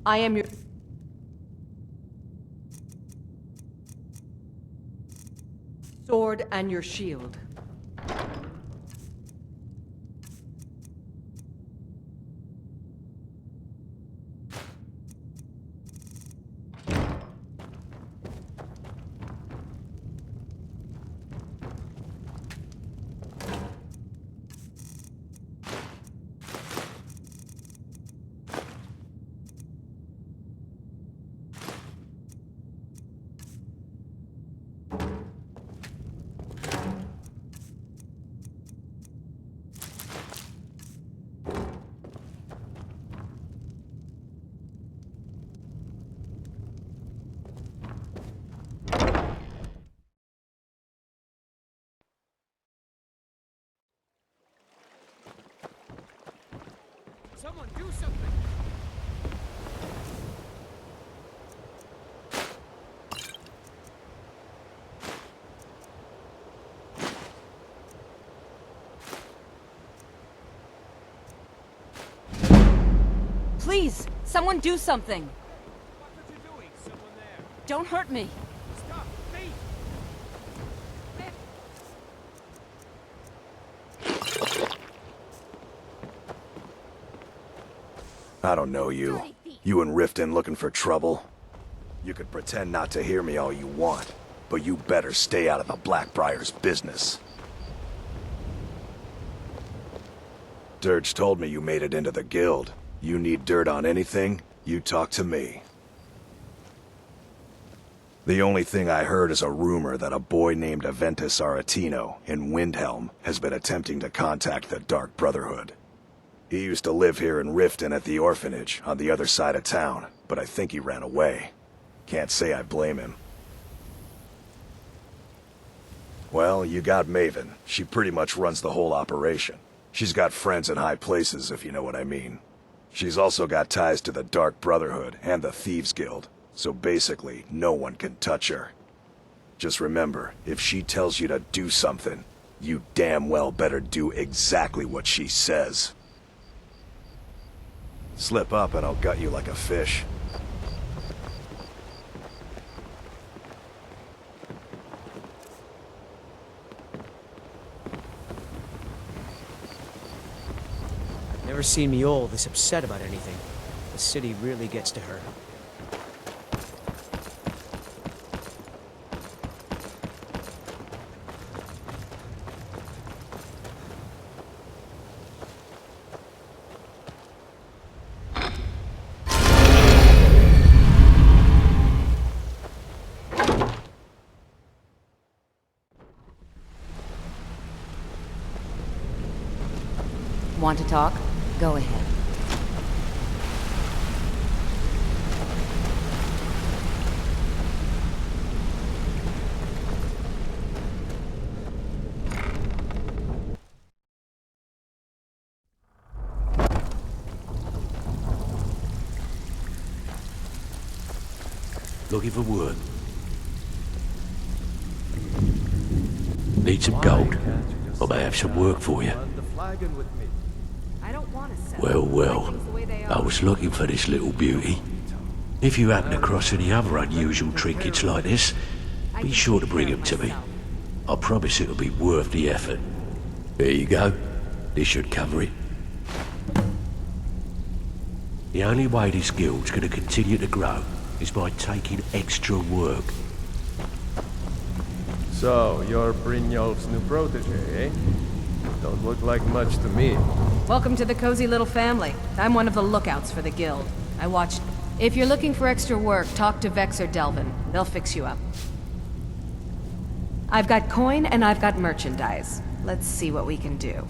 K: I am your... sword and your shield.
P: Someone do something!
E: Please, someone do something.
P: What are you doing? Someone there!
E: Don't hurt me.
P: Stop! Thief!
M: I don't know you. You and Riften looking for trouble? You could pretend not to hear me all you want, but you better stay out of the Blackbriar's business. Dirge told me you made it into the guild. You need dirt on anything, you talk to me. The only thing I heard is a rumor that a boy named Aventus Aretino in Windhelm has been attempting to contact the Dark Brotherhood. He used to live here in Riften at the orphanage on the other side of town, but I think he ran away. Can't say I blame him. Well, you got Maven. She pretty much runs the whole operation. She's got friends in high places, if you know what I mean. She's also got ties to the Dark Brotherhood and the Thieves Guild, so basically, no one can touch her. Just remember, if she tells you to do something, you damn well better do exactly what she says. Slip up and I'll gut you like a fish.
D: Never seen Mule this upset about anything. The city really gets to her.
E: Want to talk? Go ahead.
J: Looking for work. Need some gold. I may have some work for you.
K: I don't want to sell.
J: Well, well.
K: Things the way they
J: I
K: are.
J: was looking for this little beauty. If you happen across any other unusual trinkets like this, be sure to bring them to me. I promise it'll be worth the effort. There you go. This should cover it. The only way this guild's gonna continue to grow is by taking extra work.
C: So, you're Brynjolf's new protege, eh? Don't look like much to me.
K: Welcome to the cozy little family. I'm one of the lookouts for the guild. I watched. If you're looking for extra work, talk to Vex or Delvin. They'll fix you up. I've got coin and I've got merchandise. Let's see what we can do.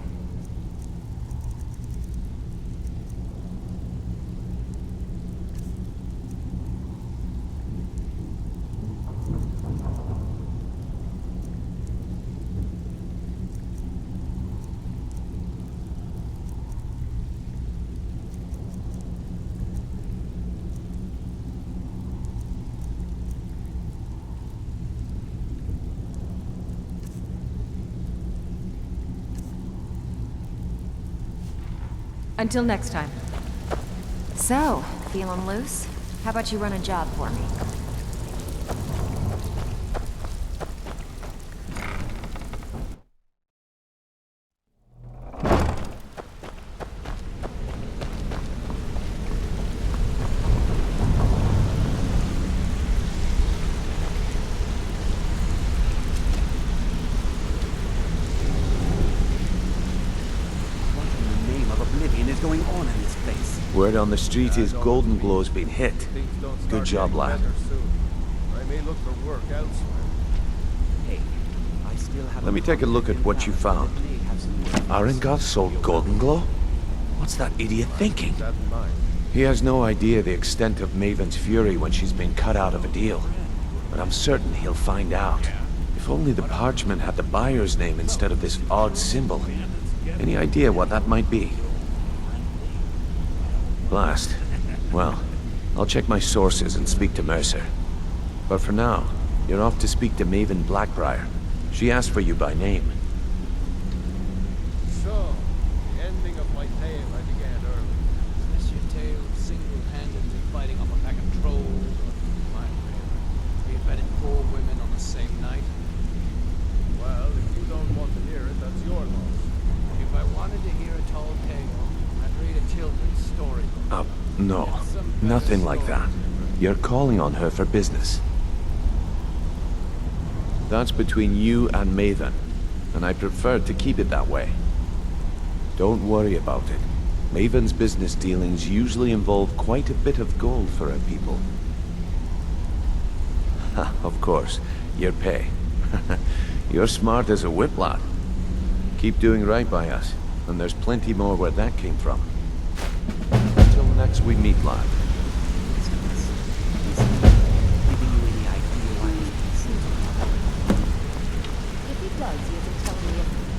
K: Until next time.
I: So, feeling loose? How about you run a job for me?
A: Word on the street is Golden Glow's been hit. Good job, lad.
C: I may look for work elsewhere.
D: Hey, I still have
A: Let me take a look at what you found. Arengoth sold Golden Glow? What's that idiot thinking?
C: That in mind.
A: He has no idea the extent of Maven's fury when she's been cut out of a deal. But I'm certain he'll find out. If only the parchment had the buyer's name instead of this odd symbol. Any idea what that might be? Blast. Well, I'll check my sources and speak to Mercer. But for now, you're off to speak to Maven Blackbriar. She asked for you by name.
C: So, the ending of my tale I began early.
Q: Is this your tale single-handedly fighting off a pack of trolls, or my you bedded 4 women on the same night?
C: Well, if you don't want to hear it, that's your loss.
Q: If I wanted to hear a tall tale, I'd read a children's story.
A: No. Nothing like that. You're calling on her for business. That's between you and Maven, and I prefer to keep it that way. Don't worry about it. Maven's business dealings usually involve quite a bit of gold for her people. Ha, of course, your pay. You're smart as a whip, lad. Keep doing right by us, and there's plenty more where that came from. Until next we meet, lad.
D: Giving you any idea why this seems to happen?
E: If it realize he isn't telling me everything.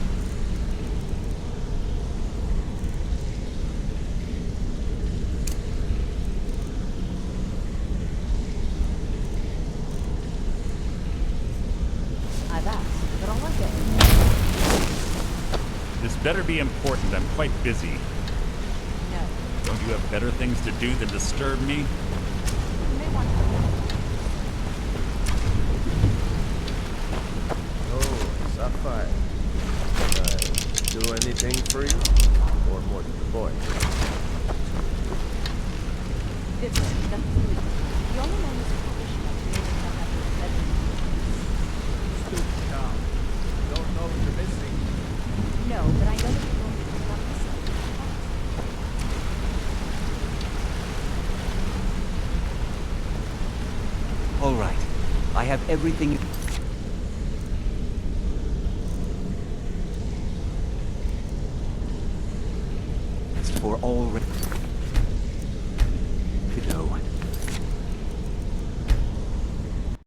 E: I've asked, but all I get
B: This better be important. I'm quite busy.
E: no.
B: Don't you have better things to do than disturb me?
E: You may want to
C: Oh, Sapphire. Can I do anything for you? Or more to the point?
E: It's the food. The only man who's foolish enough to make himself have his bedroom.
C: Stupid cow. You don't know what you're missing.
E: No, but I know that you're going to pull up the same.
H: All right. I have everything you... for all...